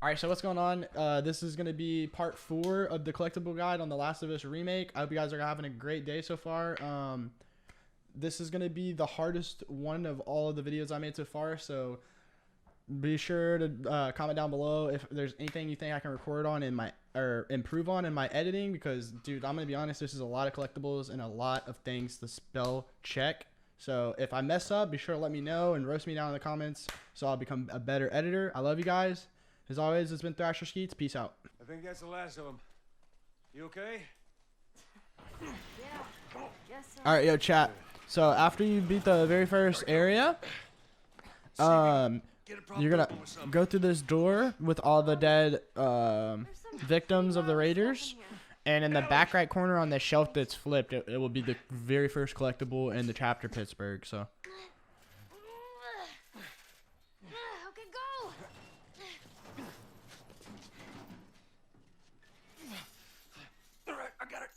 Alright, so what's going on? This is going to be part 4 of the collectible guide on The Last of Us Remake. I hope you guys are having a great day so far. This is going to be the hardest one of all of the videos I made so far, so be sure to comment down below if there's anything you think I can record on in my, or improve on in my editing, because, dude, I'm going to be honest, this is a lot of collectibles and a lot of things to spell check. So if I mess up, be sure to let me know and roast me down in the comments so I'll become a better editor. I love you guys. As always, it's been Thrasher Skeets. Peace out. I think that's the last of them. You okay? Yeah. Guess so. All right, yo, chat. So after you beat the very first area, you're gonna go through this door with all the dead victims of the Raiders, and in the back right corner on the shelf that's flipped, it will be the very first collectible in the chapter Pittsburgh. So. Okay, go. All right, I got it.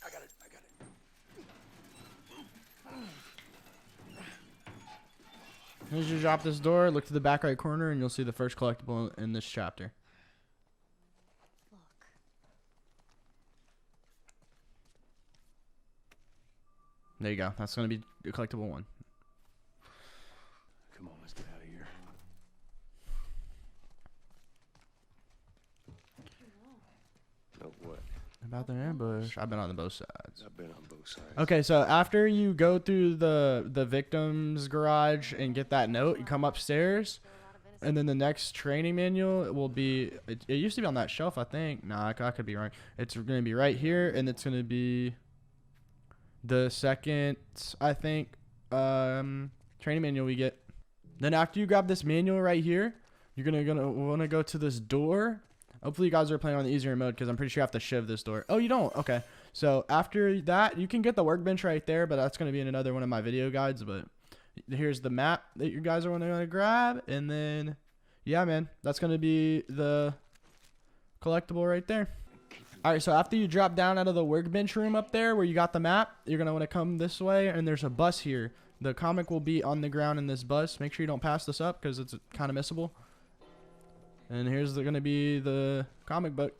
As you drop this door, look to the back right corner, and you'll see the first collectible in this chapter. Look. There you go. That's going to be a collectible one. Come on, let's get out of here. No, what? About the ambush. I've been on both sides. I've been on both sides. Okay, so after you go through the victim's garage and get that note, you come upstairs, and then the next training manual will be, it used to be on that shelf, I think. Nah, I could be wrong. It's going to be right here, and it's going to be the second, I think, training manual we get. Then after you grab this manual right here, you're gonna want to go to this door. Hopefully you guys are playing on the easier mode, because I'm pretty sure you have to shiv this door. Oh, you don't? Okay. So after that, you can get the workbench right there, but that's going to be in another one of my video guides. But here's the map that you guys are going to grab. And then, yeah, man, that's going to be the collectible right there. All right, so after you drop down out of the workbench room up there where you got the map, you're going to want to come this way, and there's a bus here. The comic will be on the ground in this bus. Make sure you don't pass this up, because it's kind of missable. And here's going to be the comic book.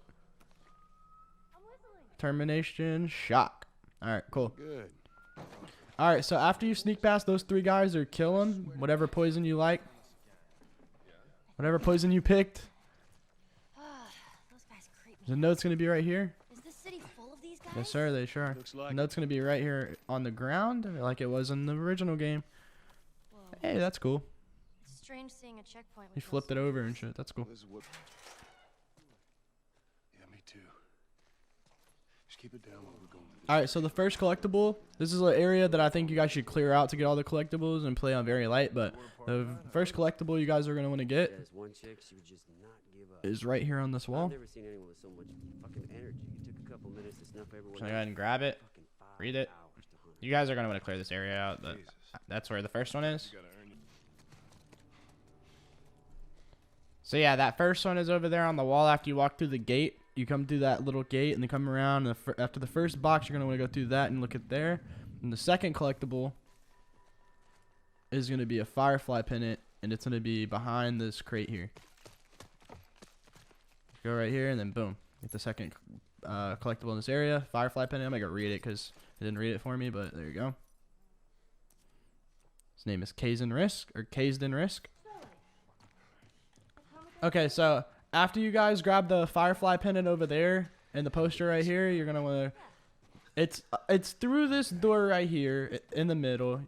Termination, shock. All right, cool. Good. All right, so after you sneak past those 3 guys or kill them, whatever poison you like, whatever poison you picked, Those guys creep me. the note's going to be right here. Is this city full of these guys? Yes, sir, they sure are. Looks like The note's going to be right here on the ground, like it was in the original game. Whoa. Hey, that's cool. It's strange seeing a checkpoint. He with flipped those it over soldiers. and shit. That's cool. This is what... Yeah, me too. Just keep it down while we're going. All right, so the first collectible, this is an area that I think you guys should clear out to get all the collectibles and play on very light, but the first collectible you guys are going to want to get There's one chick, she would just not give up. is right here on this wall. I've never seen anyone with so much fucking energy. It took a couple minutes to snuff everyone. So go ahead and grab it. Fucking 5 Read it. hours to hunt. You guys are going to want to clear this area out, but Jesus. that's where the first one is. You gotta earn it. So yeah, that first one is over there on the wall after you walk through the gate. You come through that little gate and then come around. And after the first box, you're going to want to go through that and look at there. And the second collectible is going to be a Firefly pendant, and it's going to be behind this crate here. Go right here, and then boom. Get the second collectible in this area. Firefly pendant. I'm going to read it because it didn't read it for me, but there you go. His name is Kazden Risk. Okay, so after you guys grab the Firefly pendant over there and the poster right here, you're gonna wanna. It's through this door right here in the middle.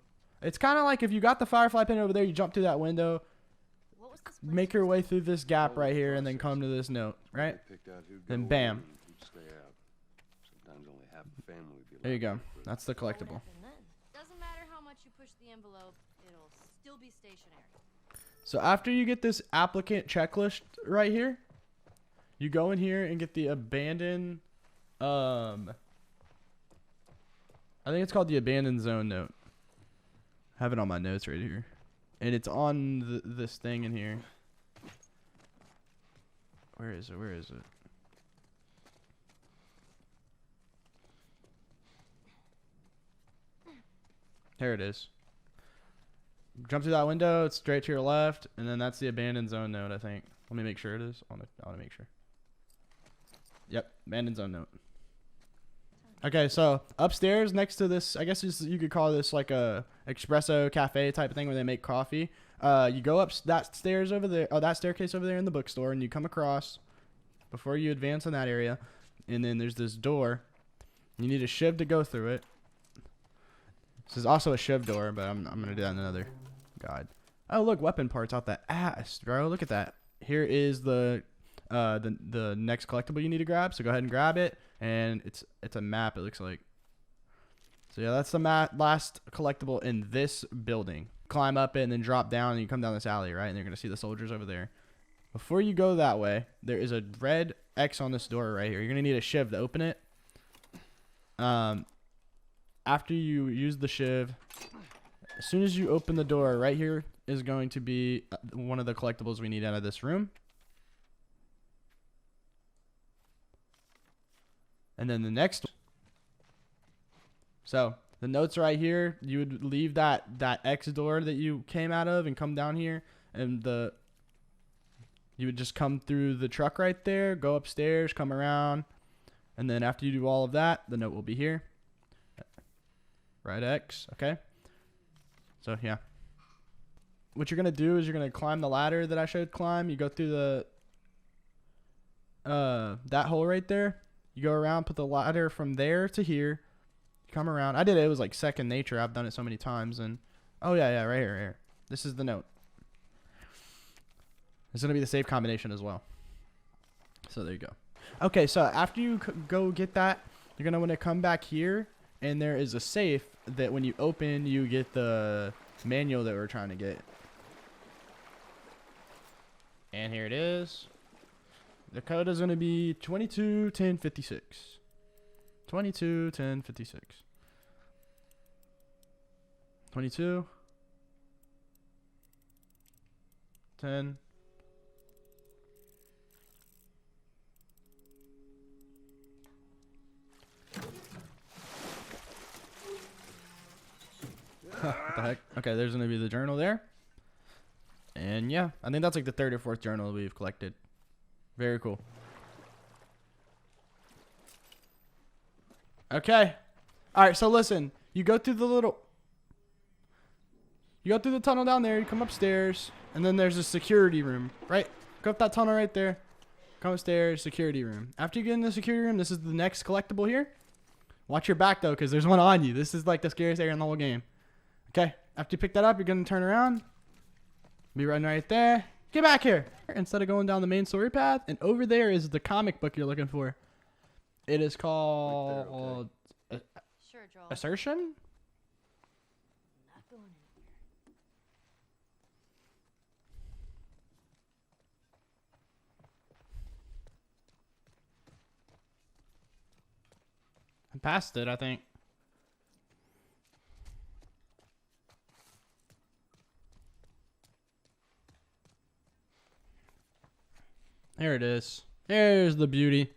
It's kind of like if you got the Firefly pendant over there, you jump through that window, What was this make your way through this gap right here, and then come to this note, right? Picked out who'd Then go bam. and who'd stay out. Sometimes only half the family would be There you allowed go. to play. That's the collectible. Doesn't matter how much you push the envelope, it'll still be stationary. So after you get this applicant checklist right here, you go in here and get the abandoned. I think it's called the abandoned zone note. I have it on my notes right here, and it's on this thing in here. Where is it? Where is it? There it is. Jump through that window, it's straight to your left, and then that's the abandoned zone note, I think. Let me make sure it is. I want to make sure. Yep, abandoned zone note. Okay, so upstairs next to this, I guess you could call this like a espresso cafe type of thing where they make coffee. You go up that stairs over there, that staircase over there in the bookstore, and you come across before you advance in that area, and then there's this door. You need a shiv to go through it. This is also a shiv door, but I'm gonna do that in another guide. Oh, look, weapon parts out the ass, bro. Look at that. Here is the next collectible you need to grab. So go ahead and grab it, and it's a map. It looks like. So yeah, that's the last collectible in this building. Climb up it and then drop down, and you come down this alley, right? And you're gonna see the soldiers over there. Before you go that way, there is a red X on this door right here. You're gonna need a shiv to open it. After you use the shiv, as soon as you open the door, right here is going to be one of the collectibles we need out of this room. And then the next. So the notes right here, you would leave that X door that you came out of and come down here, and you would just come through the truck right there, go upstairs, come around, and then after you do all of that, the note will be here. Right X, okay? So yeah. What you're gonna do is you're gonna climb the ladder that I showed climb. You go through that hole right there. You go around, put the ladder from there to here. Come around. I did it. It was like second nature. I've done it so many times. And oh yeah, right here, right here. This is the note. It's gonna be the save combination as well. So there you go. Okay, so after you go get that, you're gonna want to come back here, and there is a safe that when you open, you get the manual that we're trying to get. And here it is. The code is going to be 221056. 221056. 22 10 What the heck? Okay, there's going to be the journal there. And yeah, I think that's like the third or fourth journal we've collected. Very cool. Okay. All right, so listen. You go through the tunnel down there. You come upstairs. And then there's a security room, right? Go up that tunnel right there. Come upstairs, security room. After you get in the security room, this is the next collectible here. Watch your back, though, because there's one on you. This is like the scariest area in the whole game. Okay. After you pick that up, you're going to turn around. Be running right there. Get back here. Instead of going down the main story path. And over there is the comic book you're looking for. It is called Sure, Joel. Assertion? Not going in here. I passed it, I think. There it is. There's the beauty.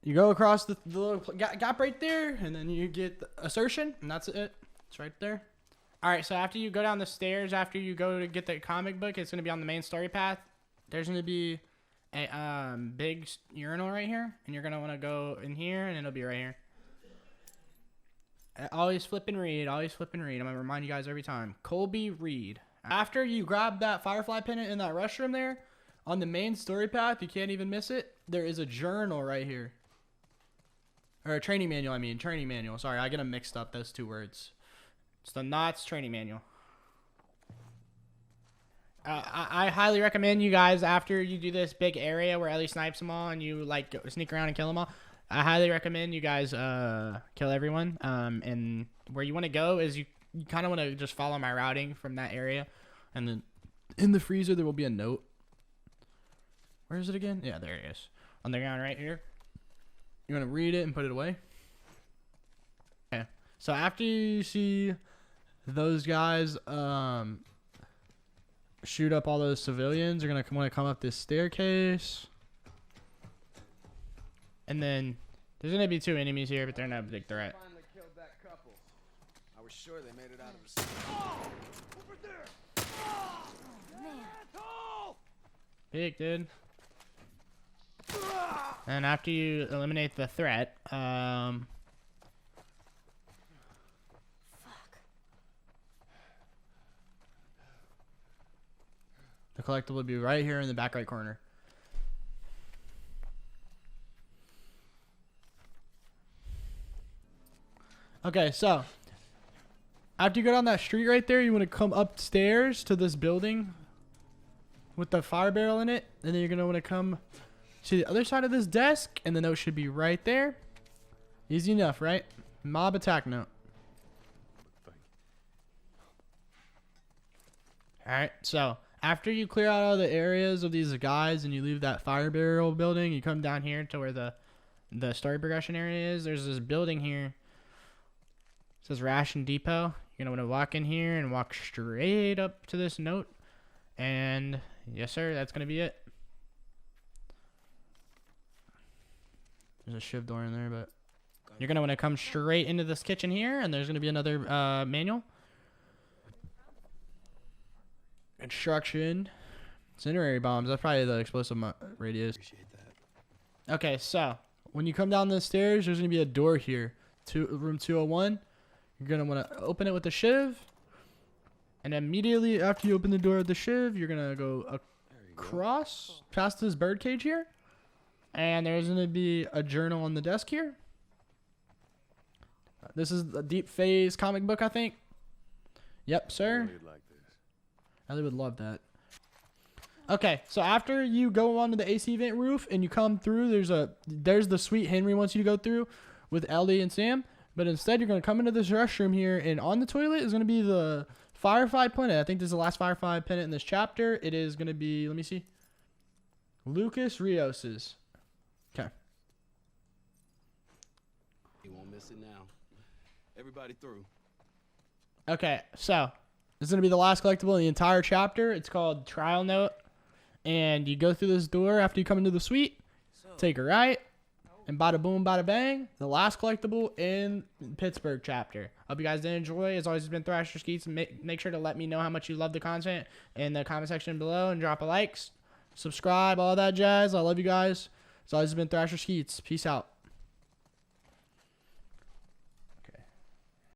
You go across the little gap right there, and then you get the assertion, and that's it. It's right there. All right, so after you go down the stairs, after you go to get the comic book, it's going to be on the main story path. There's going to be a big urinal right here, and you're going to want to go in here, and it'll be right here. Always flip and read. Always flip and read. I'm going to remind you guys every time. Colby, read. After you grab that Firefly pendant in that restroom there, on the main story path, you can't even miss it. There is a journal right here. Or a training manual, I mean. Training manual. Sorry, I get them mixed up, those two words. It's the Knots training manual. I highly recommend you guys, after you do this big area where Ellie snipes them all and you like go, sneak around and kill them all, I highly recommend you guys kill everyone. And where you want to go is you kind of want to just follow my routing from that area. And then in the freezer, there will be a note. Where is it again? Yeah, there it is. On the ground right here. You want to read it and put it away. Okay. So after you see those guys shoot up all those civilians, you're going to want to come up this staircase. And then there's going to be two enemies here, but they're not a big threat. Finally killed that couple. I was sure they made it out of the city. Oh, over there! Oh, Man. asshole! Big, dude. And after you eliminate the threat, Fuck. the collectible will be right here in the back right corner. Okay, so after you go down that street right there, you want to come upstairs to this building with the fire barrel in it, and then you're gonna want to come to the other side of this desk, and the note should be right there. Easy enough, right? Mob attack note. Alright, so after you clear out all the areas of these guys and you leave that fire barrel building, you come down here to where the story progression area is. There's this building here. It says Ration Depot. You're going to want to walk in here and walk straight up to this note. And yes, sir, that's going to be it. There's a shiv door in there, but you're going to want to come straight into this kitchen here, and there's going to be another manual. Instruction. Incendiary bombs. That's probably the explosive radius. Appreciate that. Okay, so when you come down the stairs, there's going to be a door here. Room 201. You're going to want to open it with the shiv. And immediately after you open the door with the shiv, you're going to go across past this bird cage here. And there's going to be a journal on the desk here. This is a Deep Phase comic book, I think. Yep, sir. Really like this. Ellie would love that. Okay, so after you go onto the AC vent roof and you come through, there's the suite Henry wants you to go through with Ellie and Sam. But instead, you're going to come into this restroom here, and on the toilet is going to be the Firefly pendant. I think this is the last Firefly pendant in this chapter. It is going to be, let me see, Lucas Rios's. Okay. You won't miss it now. Everybody through. Okay, so this is going to be the last collectible in the entire chapter. It's called Trial Note. And you go through this door after you come into the suite, take a right, and bada boom, bada bang, the last collectible in Pittsburgh chapter. Hope you guys did enjoy. As always, it's been Thrasher Skeets. Make sure to let me know how much you love the content in the comment section below, and drop a like, subscribe, all that jazz. I love you guys. As always, it's been Thrasher Skeets. Peace out.